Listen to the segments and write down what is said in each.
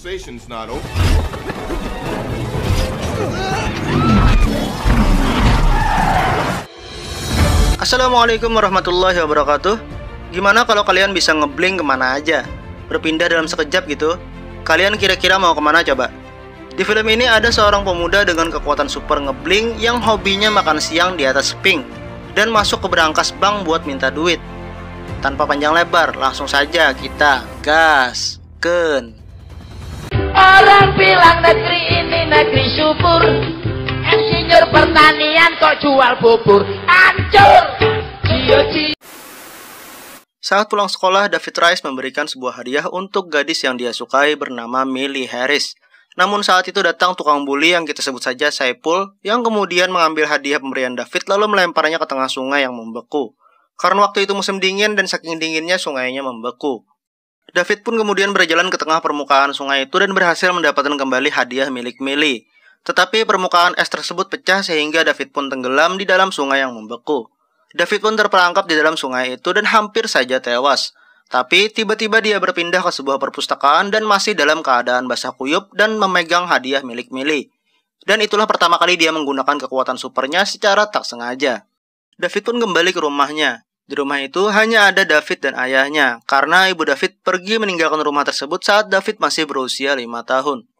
conversation's not over. Assalamualaikum warahmatullahi wabarakatuh. Gimana kalau kalian bisa ngeblink kemana aja, berpindah dalam sekejap gitu? Kalian kira-kira mau kemana coba? Di film ini ada seorang pemuda dengan kekuatan super ngeblink yang hobinya makan siang di atas pink dan masuk ke berangkas bank buat minta duit. Tanpa panjang lebar, langsung saja kita gaskeun. Orang bilang negeri ini negeri subur, insinyur pertanian kok jual bubur, hancur. Saat pulang sekolah, David Rice memberikan sebuah hadiah untuk gadis yang dia sukai bernama Millie Harris. Namun saat itu datang tukang bully yang kita sebut saja Saipul, yang kemudian mengambil hadiah pemberian David lalu melemparnya ke tengah sungai yang membeku. Karena waktu itu musim dingin dan saking dinginnya sungainya membeku. David pun kemudian berjalan ke tengah permukaan sungai itu dan berhasil mendapatkan kembali hadiah milik Millie. Tetapi permukaan es tersebut pecah sehingga David pun tenggelam di dalam sungai yang membeku. David pun terperangkap di dalam sungai itu dan hampir saja tewas. Tapi tiba-tiba dia berpindah ke sebuah perpustakaan dan masih dalam keadaan basah kuyup dan memegang hadiah milik Millie. Dan itulah pertama kali dia menggunakan kekuatan supernya secara tak sengaja. David pun kembali ke rumahnya. Di rumah itu hanya ada David dan ayahnya, karena ibu David pergi meninggalkan rumah tersebut saat David masih berusia 5 tahun.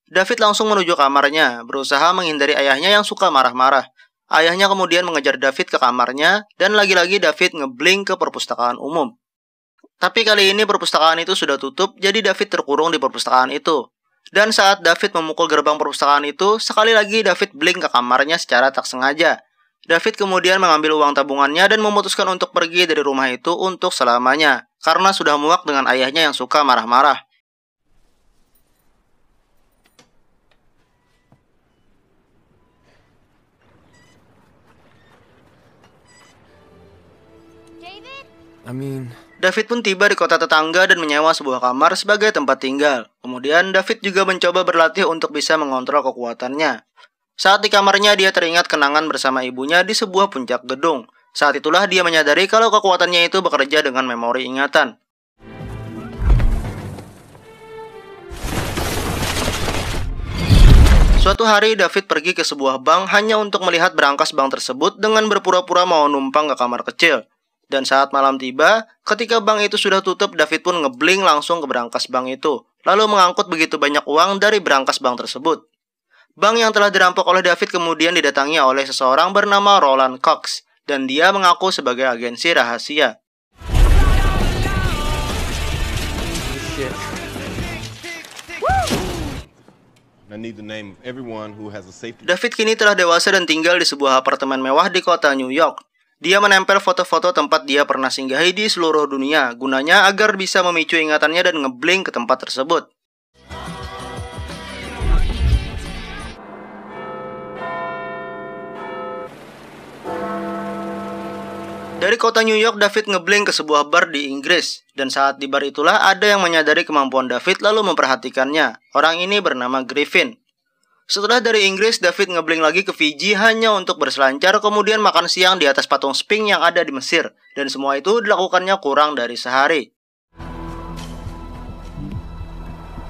David langsung menuju kamarnya, berusaha menghindari ayahnya yang suka marah-marah. Ayahnya kemudian mengejar David ke kamarnya, dan lagi-lagi David ngeblink ke perpustakaan umum. Tapi kali ini perpustakaan itu sudah tutup, jadi David terkurung di perpustakaan itu. Dan saat David memukul gerbang perpustakaan itu, sekali lagi David blink ke kamarnya secara tak sengaja. David kemudian mengambil uang tabungannya dan memutuskan untuk pergi dari rumah itu untuk selamanya, karena sudah muak dengan ayahnya yang suka marah-marah. David pun tiba di kota tetangga dan menyewa sebuah kamar sebagai tempat tinggal. Kemudian David juga mencoba berlatih untuk bisa mengontrol kekuatannya. Saat di kamarnya dia teringat kenangan bersama ibunya di sebuah puncak gedung. Saat itulah dia menyadari kalau kekuatannya itu bekerja dengan memori ingatan. Suatu hari David pergi ke sebuah bank hanya untuk melihat berangkas bank tersebut dengan berpura-pura mau numpang ke kamar kecil. Dan saat malam tiba, ketika bank itu sudah tutup, David pun ngeblink langsung ke berangkas bank itu, lalu mengangkut begitu banyak uang dari berangkas bank tersebut. Bank yang telah dirampok oleh David kemudian didatangi oleh seseorang bernama Roland Cox, dan dia mengaku sebagai agensi rahasia. David kini telah dewasa dan tinggal di sebuah apartemen mewah di kota New York. Dia menempel foto-foto tempat dia pernah singgahi di seluruh dunia, gunanya agar bisa memicu ingatannya dan ngeblink ke tempat tersebut. Dari kota New York, David ngeblink ke sebuah bar di Inggris. Dan saat di bar itulah ada yang menyadari kemampuan David lalu memperhatikannya. Orang ini bernama Griffin. Setelah dari Inggris, David ngeblink lagi ke Fiji hanya untuk berselancar, kemudian makan siang di atas patung Sphinx yang ada di Mesir. Dan semua itu dilakukannya kurang dari sehari.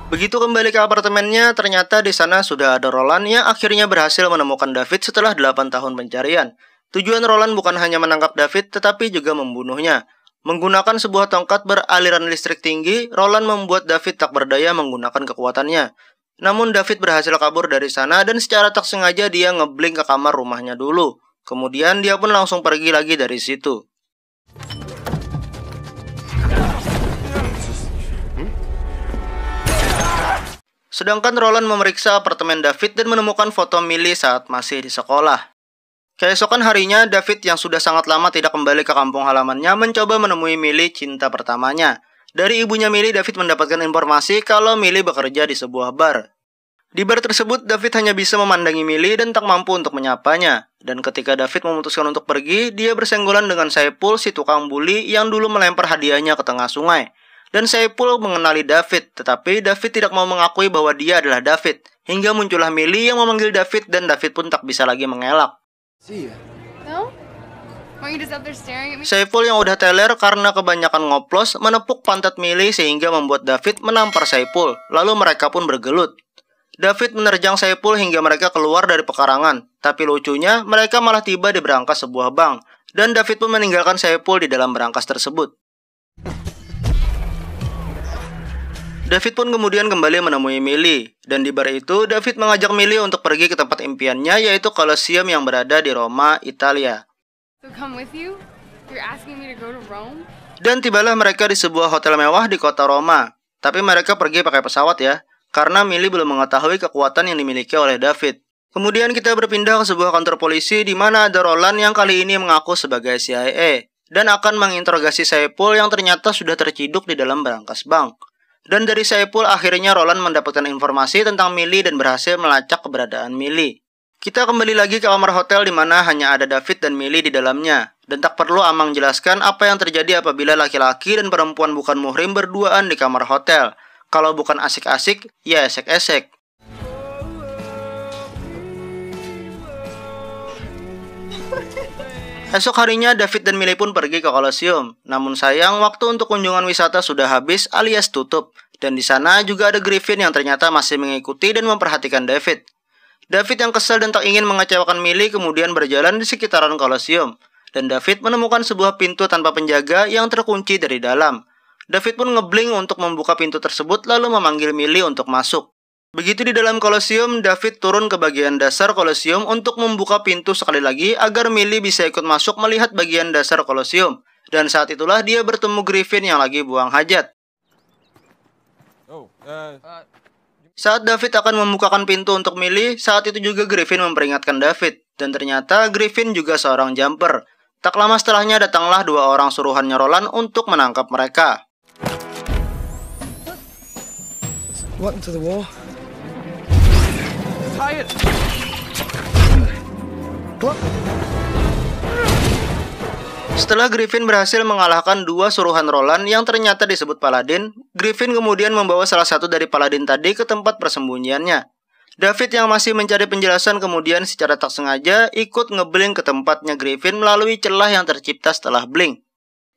Begitu kembali ke apartemennya, ternyata di sana sudah ada Roland yang akhirnya berhasil menemukan David setelah 8 tahun pencarian. Tujuan Roland bukan hanya menangkap David, tetapi juga membunuhnya. Menggunakan sebuah tongkat beraliran listrik tinggi, Roland membuat David tak berdaya menggunakan kekuatannya. Namun David berhasil kabur dari sana dan secara tak sengaja dia ngeblink ke kamar rumahnya dulu. Kemudian dia pun langsung pergi lagi dari situ. Sedangkan Roland memeriksa apartemen David dan menemukan foto Millie saat masih di sekolah. Keesokan harinya, David yang sudah sangat lama tidak kembali ke kampung halamannya mencoba menemui Millie, cinta pertamanya. Dari ibunya Millie, David mendapatkan informasi kalau Millie bekerja di sebuah bar. Di bar tersebut, David hanya bisa memandangi Millie dan tak mampu untuk menyapanya. Dan ketika David memutuskan untuk pergi, dia bersenggolan dengan Saipul, si tukang bully yang dulu melempar hadiahnya ke tengah sungai. Dan Saipul mengenali David, tetapi David tidak mau mengakui bahwa dia adalah David. Hingga muncullah Millie yang memanggil David dan David pun tak bisa lagi mengelak. No? Saipul yang udah teler karena kebanyakan ngoplos menepuk pantat Millie sehingga membuat David menampar Saipul. Lalu mereka pun bergelut. David menerjang Saipul hingga mereka keluar dari pekarangan. Tapi lucunya mereka malah tiba di berangkas sebuah bank. Dan David pun meninggalkan Saipul di dalam berangkas tersebut. David pun kemudian kembali menemui Millie. Dan di bar itu David mengajak Millie untuk pergi ke tempat impiannya, yaitu Colosseum yang berada di Roma, Italia. Dan tibalah mereka di sebuah hotel mewah di kota Roma. Tapi mereka pergi pakai pesawat ya, karena Millie belum mengetahui kekuatan yang dimiliki oleh David. Kemudian kita berpindah ke sebuah kantor polisi di mana ada Roland yang kali ini mengaku sebagai CIA dan akan menginterogasi Saipul yang ternyata sudah terciduk di dalam berangkas bank. Dan dari Saipul akhirnya Roland mendapatkan informasi tentang Millie dan berhasil melacak keberadaan Millie. Kita kembali lagi ke kamar hotel di mana hanya ada David dan Millie di dalamnya. Dan tak perlu Amang jelaskan apa yang terjadi apabila laki-laki dan perempuan bukan muhrim berduaan di kamar hotel. Kalau bukan asik-asik, ya esek-esek. Esok harinya David dan Millie pun pergi ke Colosseum. Namun sayang waktu untuk kunjungan wisata sudah habis alias tutup. Dan di sana juga ada Griffin yang ternyata masih mengikuti dan memperhatikan David. David yang kesal dan tak ingin mengecewakan Millie kemudian berjalan di sekitaran Colosseum. Dan David menemukan sebuah pintu tanpa penjaga yang terkunci dari dalam. David pun ngebling untuk membuka pintu tersebut lalu memanggil Millie untuk masuk. Begitu di dalam Colosseum, David turun ke bagian dasar Colosseum untuk membuka pintu sekali lagi agar Millie bisa ikut masuk melihat bagian dasar Colosseum. Dan saat itulah dia bertemu Griffin yang lagi buang hajat. Saat David akan membukakan pintu untuk Millie, saat itu juga Griffin memperingatkan David. Dan ternyata Griffin juga seorang jumper. Tak lama setelahnya datanglah dua orang suruhannya Roland untuk menangkap mereka. What into the wall? Tie it. What? Setelah Griffin berhasil mengalahkan dua suruhan Roland yang ternyata disebut Paladin, Griffin kemudian membawa salah satu dari Paladin tadi ke tempat persembunyiannya. David yang masih mencari penjelasan kemudian secara tak sengaja ikut ngeblink ke tempatnya Griffin melalui celah yang tercipta setelah blink.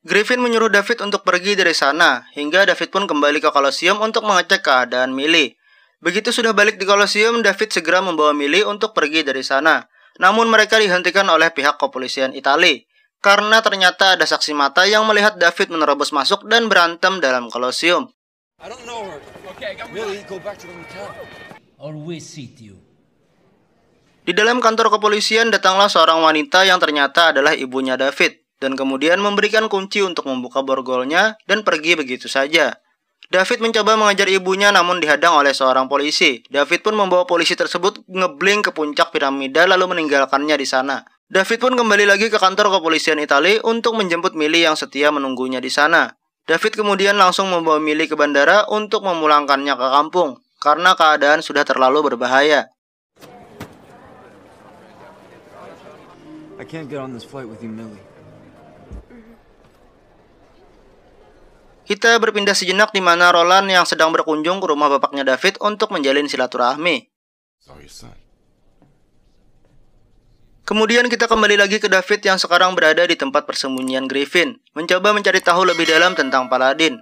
Griffin menyuruh David untuk pergi dari sana, hingga David pun kembali ke Colosseum untuk mengecek keadaan Millie. Begitu sudah balik di Colosseum, David segera membawa Millie untuk pergi dari sana. Namun mereka dihentikan oleh pihak kepolisian Italia. Karena ternyata ada saksi mata yang melihat David menerobos masuk dan berantem dalam Colosseum. Di dalam kantor kepolisian datanglah seorang wanita yang ternyata adalah ibunya David. Dan kemudian memberikan kunci untuk membuka borgolnya dan pergi begitu saja. David mencoba mengajar ibunya namun dihadang oleh seorang polisi. David pun membawa polisi tersebut ngeblink ke puncak piramida lalu meninggalkannya di sana. David pun kembali lagi ke kantor kepolisian Italia untuk menjemput Millie yang setia menunggunya di sana. David kemudian langsung membawa Millie ke bandara untuk memulangkannya ke kampung, karena keadaan sudah terlalu berbahaya. I can't get on this flight with you, Millie. Kita berpindah sejenak di mana Roland yang sedang berkunjung ke rumah bapaknya David untuk menjalin silaturahmi. Sorry, son. Kemudian kita kembali lagi ke David yang sekarang berada di tempat persembunyian Griffin, mencoba mencari tahu lebih dalam tentang Paladin.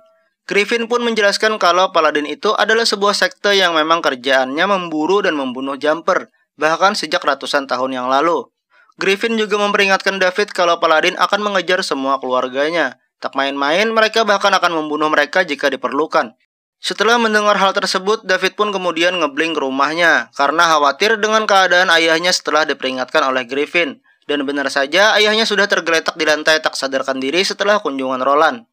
Griffin pun menjelaskan kalau Paladin itu adalah sebuah sekte yang memang kerjaannya memburu dan membunuh jumper, bahkan sejak ratusan tahun yang lalu. Griffin juga memperingatkan David kalau Paladin akan mengejar semua keluarganya. Tak main-main, mereka bahkan akan membunuh mereka jika diperlukan. Setelah mendengar hal tersebut, David pun kemudian ngeblink ke rumahnya karena khawatir dengan keadaan ayahnya setelah diperingatkan oleh Griffin. Dan benar saja, ayahnya sudah tergeletak di lantai tak sadarkan diri setelah kunjungan Roland.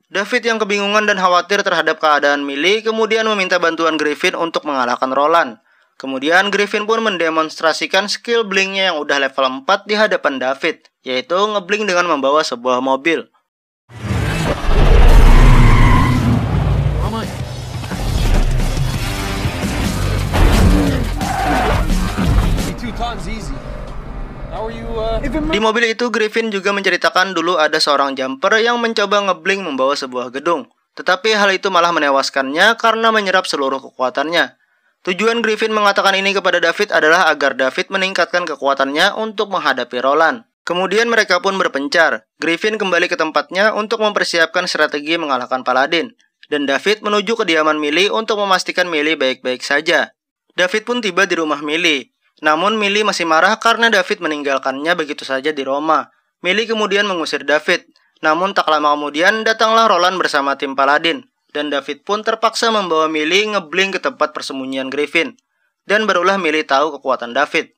David yang kebingungan dan khawatir terhadap keadaan Millie kemudian meminta bantuan Griffin untuk mengalahkan Roland. Kemudian Griffin pun mendemonstrasikan skill blinknya yang udah level 4 di hadapan David, yaitu ngeblink dengan membawa sebuah mobil. Di mobil itu Griffin juga menceritakan dulu ada seorang jumper yang mencoba ngeblink membawa sebuah gedung. Tetapi hal itu malah menewaskannya karena menyerap seluruh kekuatannya. Tujuan Griffin mengatakan ini kepada David adalah agar David meningkatkan kekuatannya untuk menghadapi Roland. Kemudian mereka pun berpencar. Griffin kembali ke tempatnya untuk mempersiapkan strategi mengalahkan Paladin. Dan David menuju kediaman Millie untuk memastikan Millie baik-baik saja. David pun tiba di rumah Millie. Namun Millie masih marah karena David meninggalkannya begitu saja di Roma. Millie kemudian mengusir David. Namun tak lama kemudian datanglah Roland bersama tim Paladin. Dan David pun terpaksa membawa Millie ngeblink ke tempat persembunyian Griffin. Dan barulah Millie tahu kekuatan David.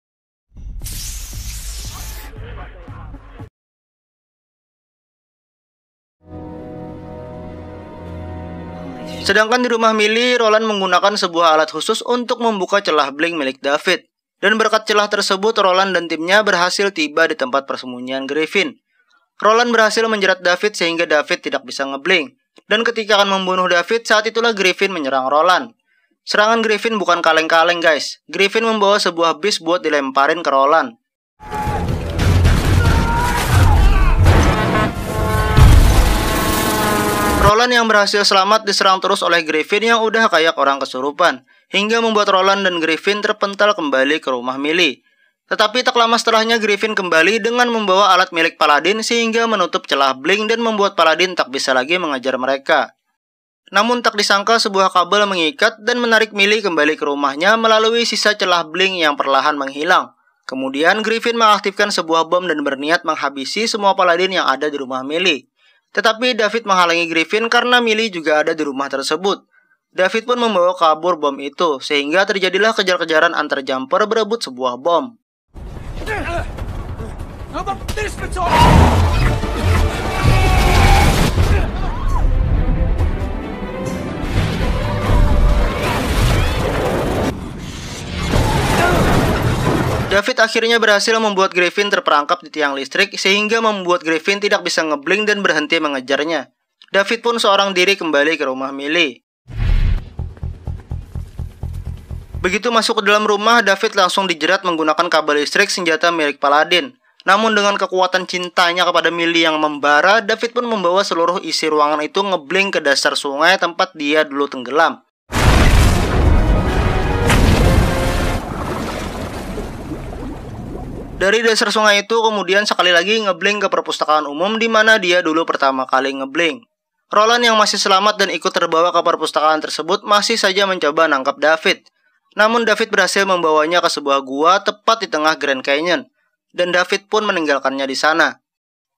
Sedangkan di rumah Millie, Roland menggunakan sebuah alat khusus untuk membuka celah blink milik David. Dan berkat celah tersebut, Roland dan timnya berhasil tiba di tempat persembunyian Griffin. Roland berhasil menjerat David sehingga David tidak bisa ngeblink. Dan ketika akan membunuh David, saat itulah Griffin menyerang Roland. Serangan Griffin bukan kaleng-kaleng guys. Griffin membawa sebuah bis buat dilemparin ke Roland. Roland yang berhasil selamat diserang terus oleh Griffin yang udah kayak orang kesurupan, hingga membuat Roland dan Griffin terpental kembali ke rumah Millie. Tetapi tak lama setelahnya Griffin kembali dengan membawa alat milik Paladin sehingga menutup celah blink dan membuat Paladin tak bisa lagi mengejar mereka. Namun tak disangka sebuah kabel mengikat dan menarik Millie kembali ke rumahnya melalui sisa celah blink yang perlahan menghilang. Kemudian Griffin mengaktifkan sebuah bom dan berniat menghabisi semua Paladin yang ada di rumah Millie. Tetapi David menghalangi Griffin karena Millie juga ada di rumah tersebut. David pun membawa kabur bom itu, sehingga terjadilah kejar-kejaran antar jumper berebut sebuah bom. David akhirnya berhasil membuat Griffin terperangkap di tiang listrik sehingga membuat Griffin tidak bisa ngeblink dan berhenti mengejarnya. David pun seorang diri kembali ke rumah Millie. Begitu masuk ke dalam rumah, David langsung dijerat menggunakan kabel listrik senjata milik Paladin. Namun dengan kekuatan cintanya kepada Millie yang membara, David pun membawa seluruh isi ruangan itu ngeblink ke dasar sungai tempat dia dulu tenggelam. Dari dasar sungai itu kemudian sekali lagi ngeblink ke perpustakaan umum di mana dia dulu pertama kali ngeblink. Roland yang masih selamat dan ikut terbawa ke perpustakaan tersebut masih saja mencoba nangkap David. Namun David berhasil membawanya ke sebuah gua tepat di tengah Grand Canyon. Dan David pun meninggalkannya di sana.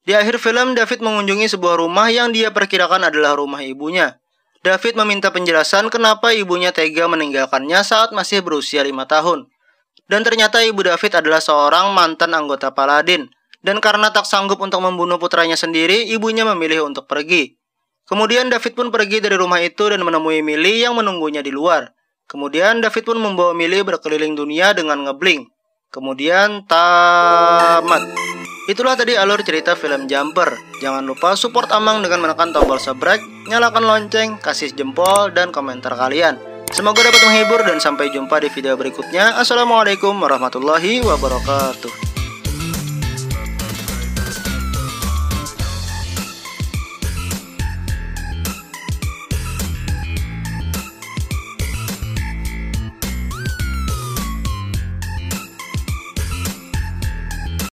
Di akhir film, David mengunjungi sebuah rumah yang dia perkirakan adalah rumah ibunya. David meminta penjelasan kenapa ibunya tega meninggalkannya saat masih berusia 5 tahun. Dan ternyata ibu David adalah seorang mantan anggota Paladin. Dan karena tak sanggup untuk membunuh putranya sendiri, ibunya memilih untuk pergi. Kemudian David pun pergi dari rumah itu dan menemui Millie yang menunggunya di luar. Kemudian David pun membawa Millie berkeliling dunia dengan ngeblink. Kemudian tamat. Itulah tadi alur cerita film Jumper. Jangan lupa support Amang dengan menekan tombol subscribe, nyalakan lonceng, kasih jempol, dan komentar kalian. Semoga dapat menghibur dan sampai jumpa di video berikutnya. Assalamualaikum warahmatullahi wabarakatuh.